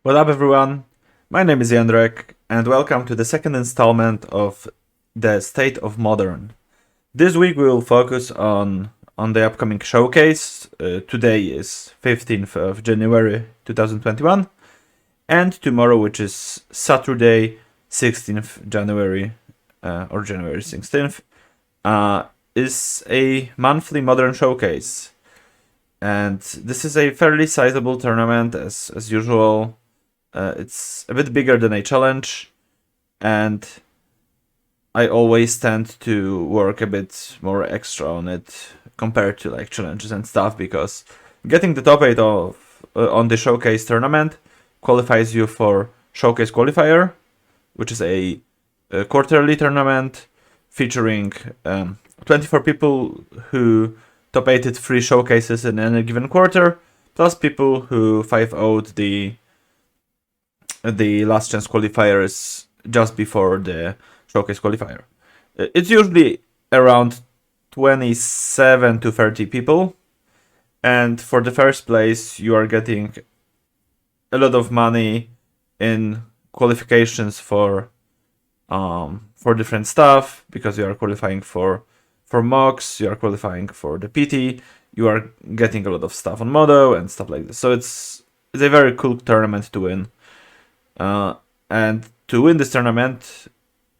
What up, everyone? My name is Jędrek, and welcome to the second installment of the State of Modern. This week we will focus on the upcoming showcase. Today is 15th of January 2021, and tomorrow, which is Saturday, 16th January, or January 16th, is a monthly Modern showcase. And this is a fairly sizable tournament, as usual. It's a bit bigger than a challenge, and I always tend to work a bit more extra on it compared to like challenges and stuff, because getting the top 8 of on the showcase tournament qualifies you for showcase qualifier, which is a quarterly tournament featuring 24 people who top 8'd 3 showcases in any given quarter, plus people who 5-0'd the last chance qualifiers just before the showcase qualifier. It's usually around 27 to 30 people, and for the first place you are getting a lot of money in qualifications for different stuff, because you are qualifying for mocks, you are qualifying for the PT, you are getting a lot of stuff on Modo and stuff like this. So it's a very cool tournament to win. And to win this tournament,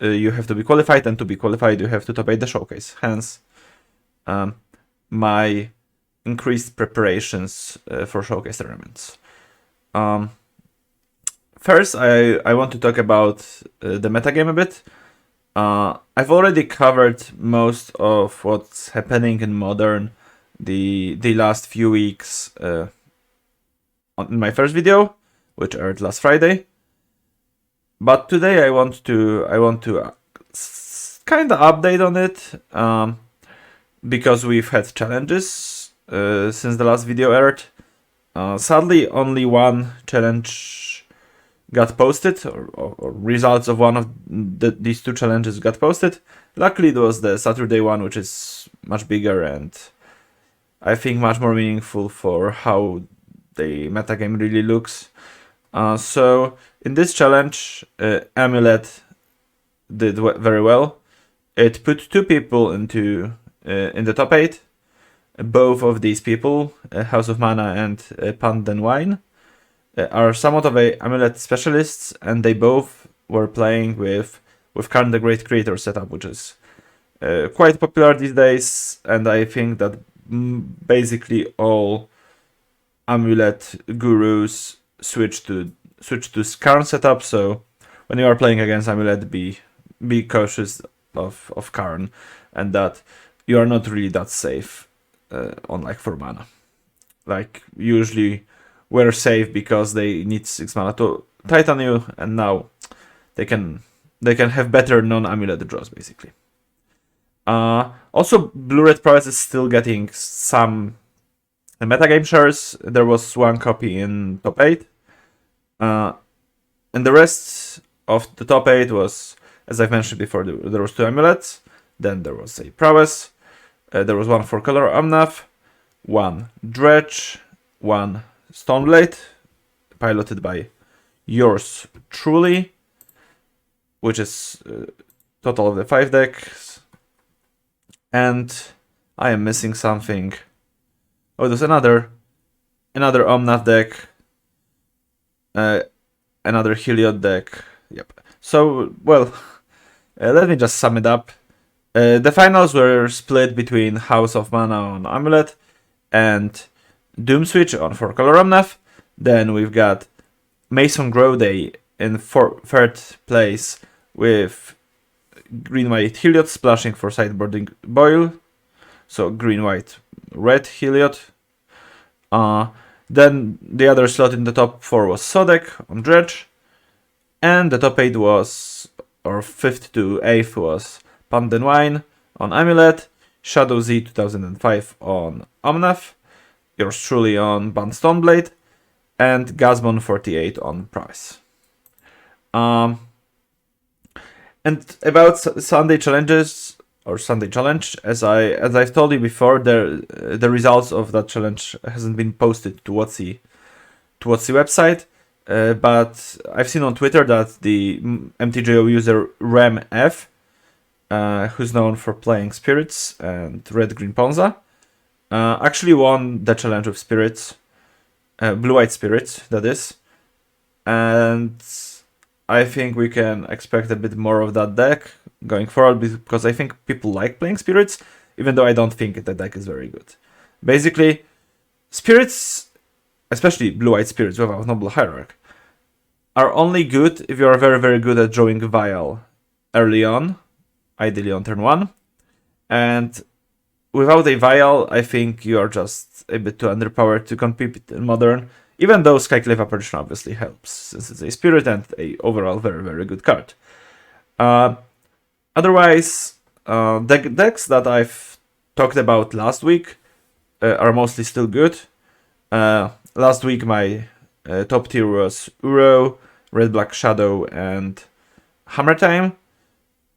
you have to be qualified, and to be qualified, you have to top 8 the showcase. Hence, my increased preparations for showcase tournaments. First, I want to talk about the metagame a bit. I've already covered most of what's happening in Modern the last few weeks in my first video, which aired last Friday. But today I want to kind of update on it, because we've had challenges since the last video aired. Sadly, only one challenge got posted, or results of one of these two challenges got posted. Luckily, it was the Saturday one, which is much bigger and I think much more meaningful for how the metagame really looks. So in this challenge, Amulet did very well. It put 2 people into in the top 8. Both of these people, House of Mana and Bant and Wine, are somewhat of a Amulet specialists, and they both were playing with Karn the Great Creator setup, which is quite popular these days. And I think that basically all Amulet gurus switch to Karn setup. So when you are playing against Amulet, be cautious of Karn, and that you are not really that safe on like 4 mana. Like usually we're safe because they need 6 mana to Titan you, and now they can have better non-Amulet draws basically. Also, Blue-Red Prowess is still getting some metagame shares. There was 1 copy in top 8. And the rest of the top 8 was, as I've mentioned before, there was 2 Amulets, then there was a Prowess, there was 1 4-color Omnath, 1 Dredge, 1 Stoneblade, piloted by yours truly, which is total of the 5 decks, and I am missing something. Oh, there's another Omnath deck, another Heliod deck. Yep. So, well, let me just sum it up. The finals were split between House of Mana on Amulet and Doomswitch on 4-color Omnath. Then we've got Mason Growday in 3rd place with green-white Heliod splashing for sideboarding Boil. So green-white-red Heliod. Then the other slot in the top 4 was Sodek on Dredge. And the top 8 was, or 5th to 8th was Bant and Wine on Amulet, Shadow Z 2005 on Omnath, yours truly on Bant Stoneblade, and Gazmon 48 on Price. And about Sunday challenges, or Sunday challenge, as I've told you before, the results of that challenge hasn't been posted to WotC website. but I've seen on Twitter that the MTGO user RemF, who's known for playing Spirits and Red Green Ponza, actually won the challenge with Spirits, Blue-White Spirits, that is. And I think we can expect a bit more of that deck going forward, because I think people like playing Spirits, even though I don't think the deck is very good. Basically, Spirits, especially Blue-White Spirits without Noble Hierarch, are only good if you are very, very good at drawing Vial early on, ideally on turn 1. And without a Vial, I think you are just a bit too underpowered to compete in Modern, even though Skyclave Apparition obviously helps, since it's a Spirit and a overall very, very good card. Otherwise, the decks that I've talked about last week are mostly still good. Last week my top tier was Uro, Red Black Shadow, and Hammer Time.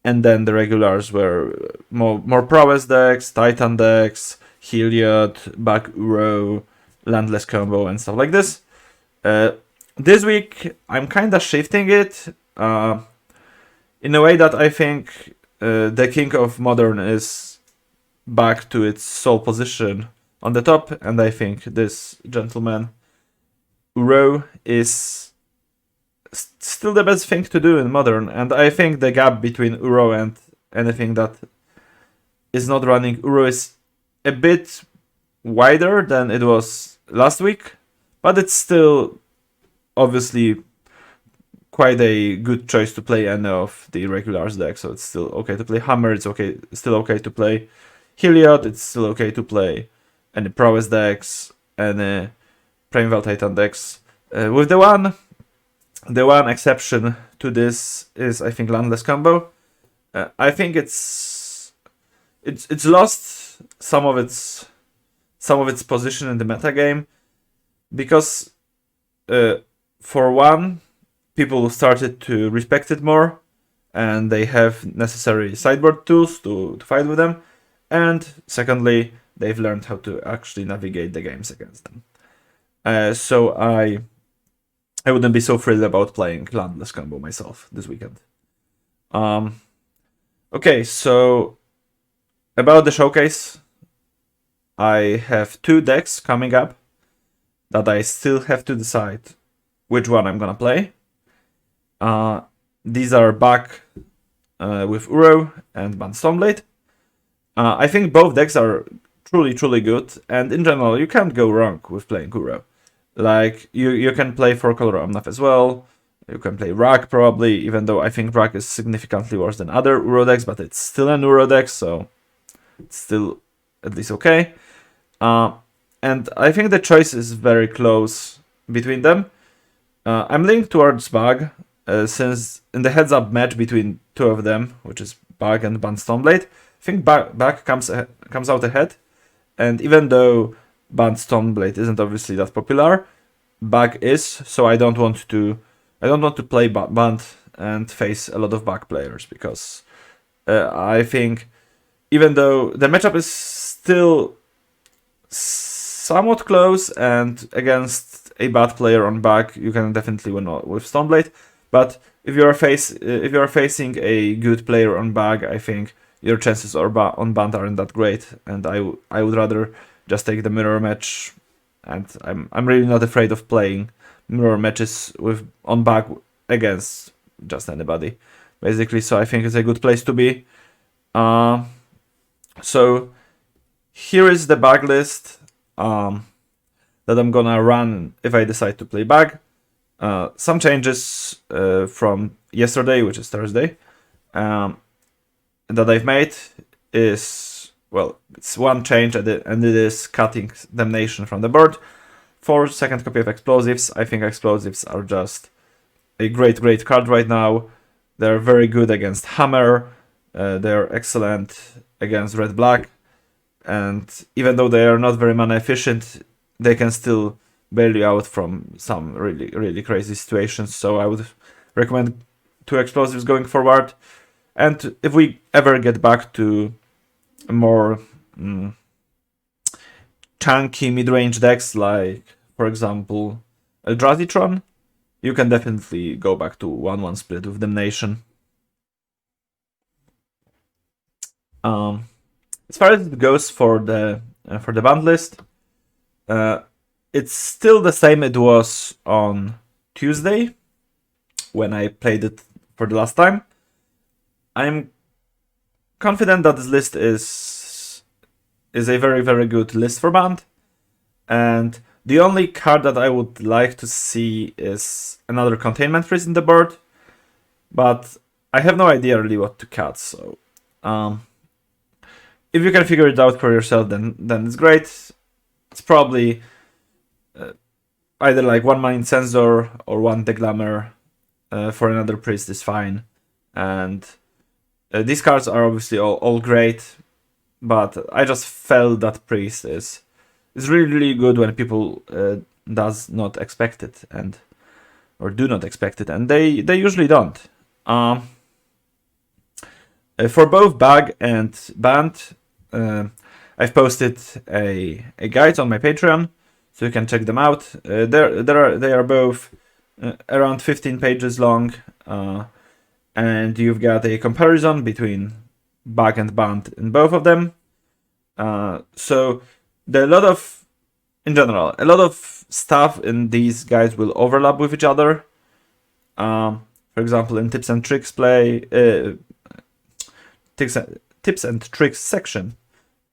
And then the regulars were more prowess decks, Titan decks, Heliod, back Uro, Landless Combo, and stuff like this. This week I'm kinda shifting it in a way that I think the King of Modern is back to its sole position on the top, and I think this gentleman, Uro, is still the best thing to do in Modern, and I think the gap between Uro and anything that is not running Uro is a bit wider than it was last week, but it's still obviously quite a good choice to play any of the regulars deck, so it's still okay to play Hammer, it's still okay to play Heliod, it's still okay to play any prowess decks, any Primeval Titan decks. With the one exception to this is, I think, Landless Combo. I think it's lost some of its position in the metagame, because for one, people started to respect it more, and they have necessary sideboard tools to fight with them, and secondly, they've learned how to actually navigate the games against them. So I wouldn't be so thrilled about playing Landless Combo myself this weekend. Okay, so about the showcase, I have 2 decks coming up that I still have to decide which one I'm gonna play. These are back with Uro and Bant Stoneblade. I think both decks are truly, truly good, and in general, you can't go wrong with playing Uro. Like, you can play 4-color Omnath as well, you can play Rak probably, even though I think Rak is significantly worse than other Uro decks, but it's still an Uro deck, so it's still at least okay. And I think the choice is very close between them. I'm leaning towards Bug, since in the heads-up match between 2 of them, which is Bug and Bant Stoneblade, I think Bug comes out ahead, and even though Bant Stoneblade isn't obviously that popular, Bug is, so I don't want to play Bant and face a lot of Bug players, because I think even though the matchup is still somewhat close, and against a bad player on Bug, you can definitely win with Stoneblade, but if you are facing a good player on Bug, I think your chances on Bant aren't that great, and I would rather just take the mirror match, and I'm really not afraid of playing mirror matches on Bug against just anybody, basically. So I think it's a good place to be. So here is the Bug list that I'm gonna run if I decide to play Bug. Some changes from yesterday, which is Thursday, that I've made is, well, it's one change, and it is cutting Damnation from the board for second copy of Explosives. I think Explosives are just a great card right now. They're very good against Hammer, they're excellent against Red Black, and even though they are not very mana efficient, they can still bail you out from some really crazy situations. So I would recommend 2 Explosives going forward. And if we ever get back to more chunky mid-range decks, like, for example, Eldrazi Tron, you can definitely go back to 1-1 split with Damnation. As far as it goes for the band list, it's still the same it was on Tuesday when I played it for the last time. I'm confident that this list is a very, very good list for Bant, and the only card that I would like to see is another containment freeze in the board, but I have no idea really what to cut, so if you can figure it out for yourself, then it's great. It's probably either like 1 Mind Sensor or 1 Deglammer for another priest is fine, and these cards are obviously all great, but I just felt that priest is really, really good when people does not expect it or do not expect it, and they usually don't. For both Bag and Bant, I've posted a guide on my Patreon, so you can check them out. They are both around 15 pages long, and you've got a comparison between Bag and Bant in both of them. So a lot of stuff in these guides will overlap with each other. For example, in tips and tricks tips and tricks section,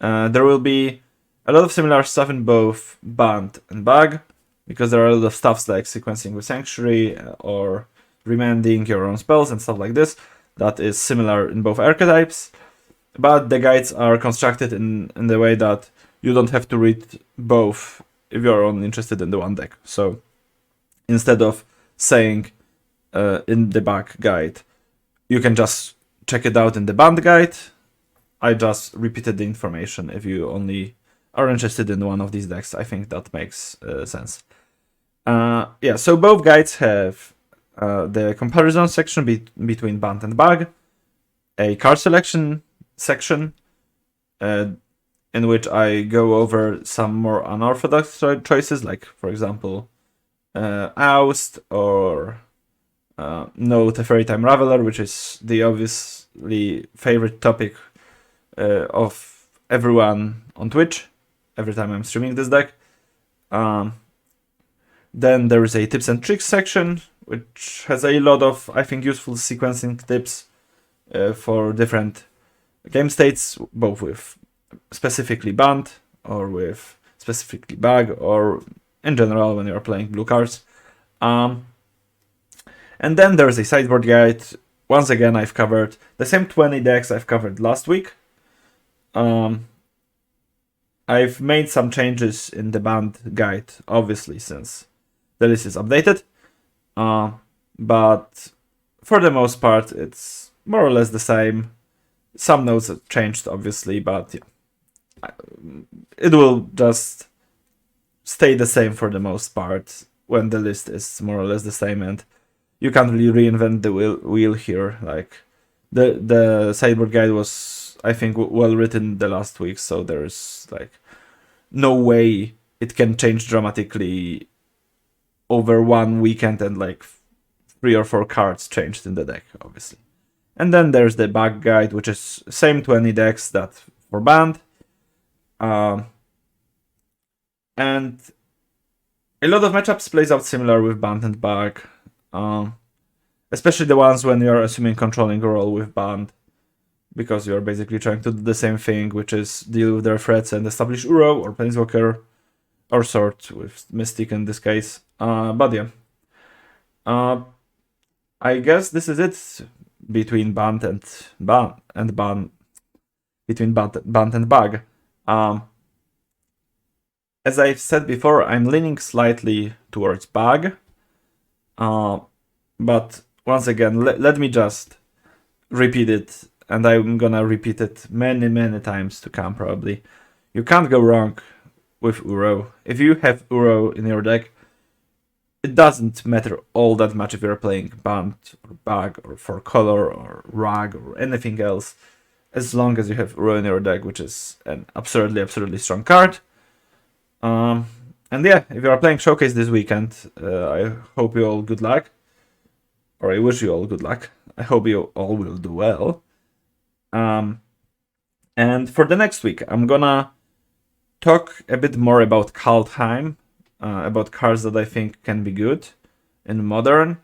there will be a lot of similar stuff in both Bant and Bag, because there are a lot of stuffs like sequencing with Sanctuary or remanding your own spells and stuff like this that is similar in both archetypes. But the guides are constructed in the way that you don't have to read both if you're only interested in the one deck. So instead of saying in the Bag guide, you can just check it out in the Band guide, I just repeated the information if you only are interested in one of these decks. I think that makes sense. Yeah, so both guides have the comparison section between Bant and Bag, a card selection section in which I go over some more unorthodox choices, like, for example, Oust or No Teferi Time Raveler, which is the obviously favorite topic of everyone on Twitch every time I'm streaming this deck. Then there is a tips and tricks section, which has a lot of, I think, useful sequencing tips for different game states, both with specifically Bant or with specifically Bag, or in general when you're playing blue cards. And then there's a sideboard guide. Once again, I've covered the same 20 decks I've covered last week. I've made some changes in the Bant guide, obviously, since the list is updated. But for the most part, it's more or less the same. Some notes have changed, obviously, but yeah, it will just stay the same for the most part when the list is more or less the same, and you can't really reinvent the wheel here. Like the sideboard guide was, I think, well written the last week, so there's like no way it can change dramatically over one weekend and like 3 or 4 cards changed in the deck, obviously. And then there's the Bag guide, which is same 20 decks that for Band. And a lot of matchups plays out similar with Band and Bag. Especially the ones when you're assuming controlling a role with Band, because you're basically trying to do the same thing, which is deal with their threats and establish Uro or Planeswalker, or Sword with Mystic in this case. But yeah. I guess this is it between Bant and Bag. As I've said before, I'm leaning slightly towards Bag. But once again, let me just repeat it, and I'm gonna repeat it many times to come, probably. You can't go wrong with Uro. If you have Uro in your deck, it doesn't matter all that much if you're playing Bant or Bag or For Color or Rag or anything else, as long as you have Uro in your deck, which is an absurdly strong card. And yeah, if you are playing Showcase this weekend, I hope you all good luck. Or I wish you all good luck. I hope you all will do well. And for the next week, I'm gonna talk a bit more about Kaldheim, about cards that I think can be good in Modern.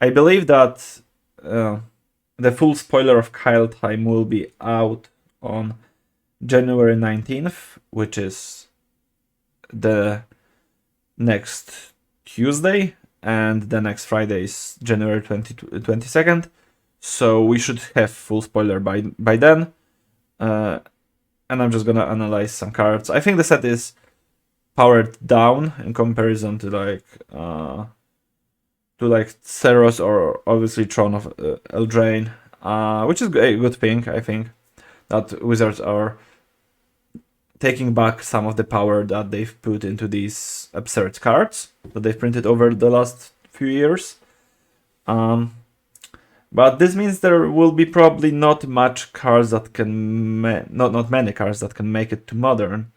I believe that the full spoiler of Kaldheim will be out on January 19th, which is the next Tuesday, and the next Friday is January 22nd. So we should have full spoiler by then. And I'm just gonna analyze some cards. I think the set is powered down in comparison to Theros or obviously Throne of Eldraine, which is a good thing. I think that Wizards are taking back some of the power that they've put into these absurd cards that they've printed over the last few years. But this means there will be probably not much cards that can not many cards that can make it to Modern.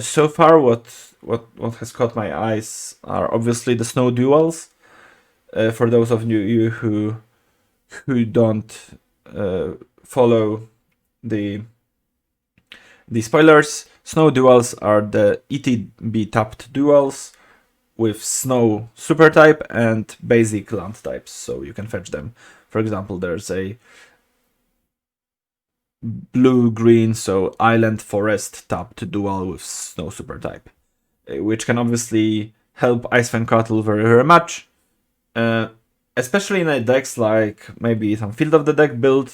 So far, what has caught my eyes are obviously the Snow Duels. For those of you who don't follow the spoilers, Snow Duels are the ETB tapped duels with Snow super type and basic land types, so you can fetch them. For example, there's a blue-green, so Island Forest tapped duel with Snow super type, which can obviously help Icewind Cattle very, very much. Especially in a decks like maybe some Field of the Dead build,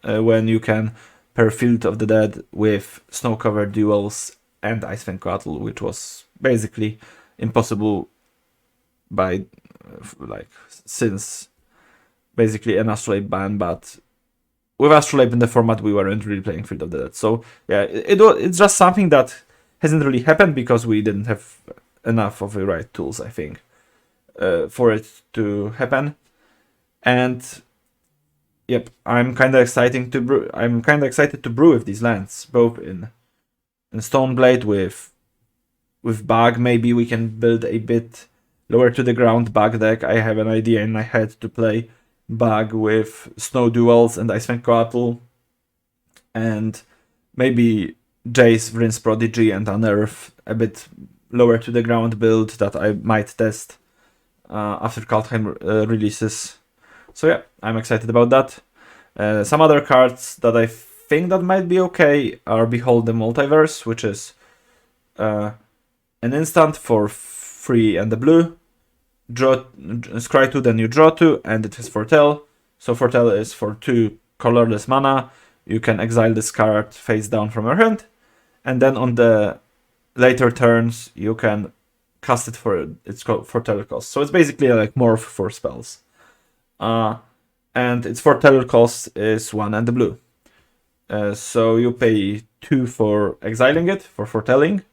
when you can pair Field of the Dead with snow-covered duels and Icewind Cattle, which was basically impossible by since basically an Astrolabe ban, but with Astrolabe in the format we weren't really playing Field of the Dead. So yeah, it's just something that hasn't really happened because we didn't have enough of the right tools, I think, for it to happen. And yep, I'm kind of excited to brew with these lands, both in Stoneblade with Bug. Maybe we can build a bit lower to the ground Bug deck. I have an idea in my head to play Bug with Snow Duels and Icewind Cattle, and maybe Jace, Vryn's Prodigy, and Unearth a bit lower to the ground build that I might test after Kaldheim releases. So yeah, I'm excited about that. Some other cards that I think that might be okay are Behold the Multiverse, which is an instant for 3 and the blue. Scry 2, then you draw 2, and it has Foretell. So Foretell is for 2 colorless mana. You can exile this card face down from your hand, and then on the later turns you can cast it for its Foretell cost. So it's basically like morph for spells. And its Foretell cost is 1 and the blue. So you pay 2 for exiling it, for foretelling,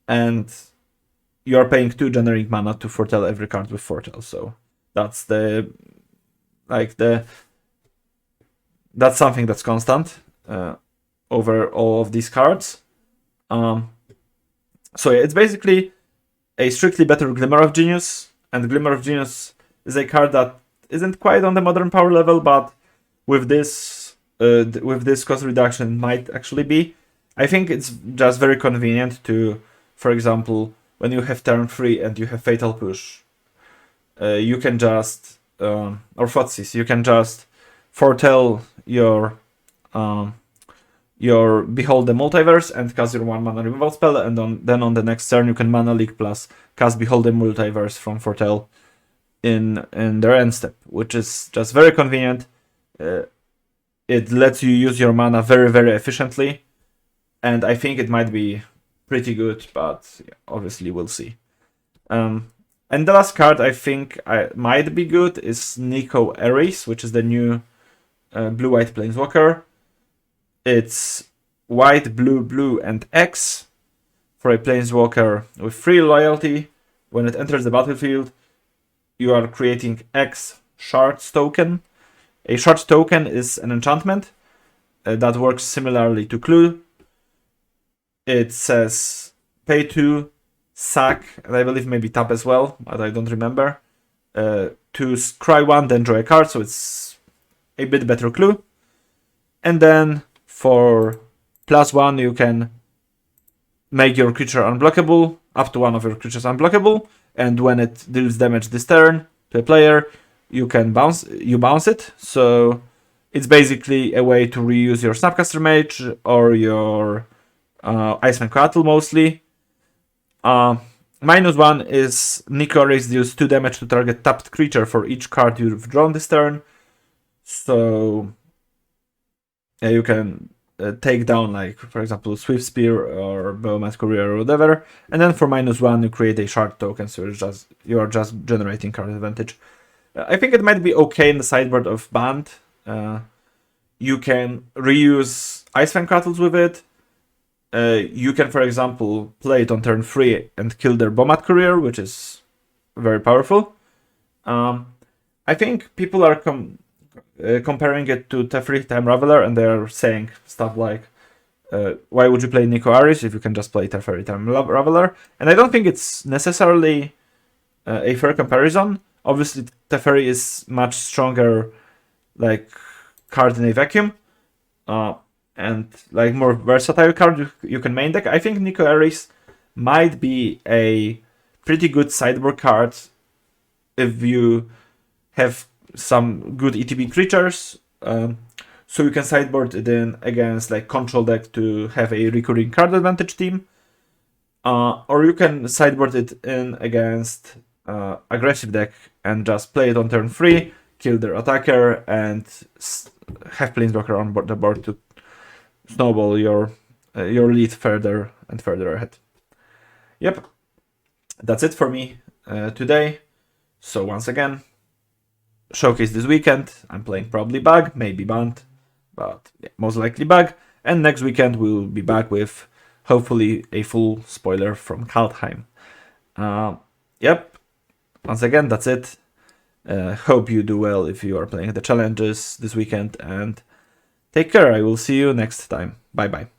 and you are paying 2 generic mana to foretell every card with Foretell. So that's that's something that's constant over all of these cards. So yeah, it's basically a strictly better Glimmer of Genius, and Glimmer of Genius is a card that isn't quite on the Modern power level, but with this cost reduction it might actually be. I think it's just very convenient to, for example, when you have turn 3 and you have Fatal Push, you can just, or Thoughtseize, you can just foretell your Behold the Multiverse and cast your 1 mana removal spell, and then on the next turn you can Mana Leak plus cast Behold the Multiverse from Foretell in their end step, which is just very convenient. It lets you use your mana very, very efficiently, and I think it might be pretty good, but yeah, obviously we'll see. And the last card I think might be good is Nico Ares, which is the new blue-white Planeswalker. It's white, blue, blue, and X for a Planeswalker with 3 loyalty. When it enters the battlefield, you are creating X Shards token. A Shards token is an enchantment that works similarly to Clue. It says pay 2, sack, and I believe maybe tap as well, but I don't remember. To scry 1, then draw a card, so it's a bit better clue. And then for +1, you can make your creature unblockable, up to one of your creatures unblockable, and when it deals damage this turn to a player, you bounce it. So it's basically a way to reuse your Snapcaster Mage or your Iceman Coatl mostly. -1 is Nicoris deals 2 damage to target tapped creature for each card you've drawn this turn. So you can take down, like, for example, Swift Spear or Bowmat Courier or whatever. And then for -1, you create a shard token, so you are just generating card advantage. I think it might be okay in the sideboard of Bant. You can reuse Iceman Coatls with it. You can, for example, play it on turn 3 and kill their Bowmat Courier, which is very powerful. I think people are comparing it to Teferi Time Raveler, and they're saying stuff like, why would you play Nico Aris if you can just play Teferi Time Raveler? And I don't think it's necessarily a fair comparison. Obviously, Teferi is much stronger, like, card in a vacuum, and like more versatile card you can main deck. I think Nico Aris might be a pretty good sideboard card if you have some good ETB creatures, so you can sideboard it in against like control deck to have a recurring card advantage team, or you can sideboard it in against aggressive deck and just play it on turn 3, kill their attacker, and have Planeswalker on the board to snowball your lead further and further ahead. Yep, that's it for me today. So once again, Showcase this weekend. I'm playing probably Bug, maybe Bant, but yeah, most likely Bug. And next weekend we'll be back with hopefully a full spoiler from Kaldheim. Yep, once again, that's it. Hope you do well if you are playing the challenges this weekend, and take care. I will see you next time. Bye bye.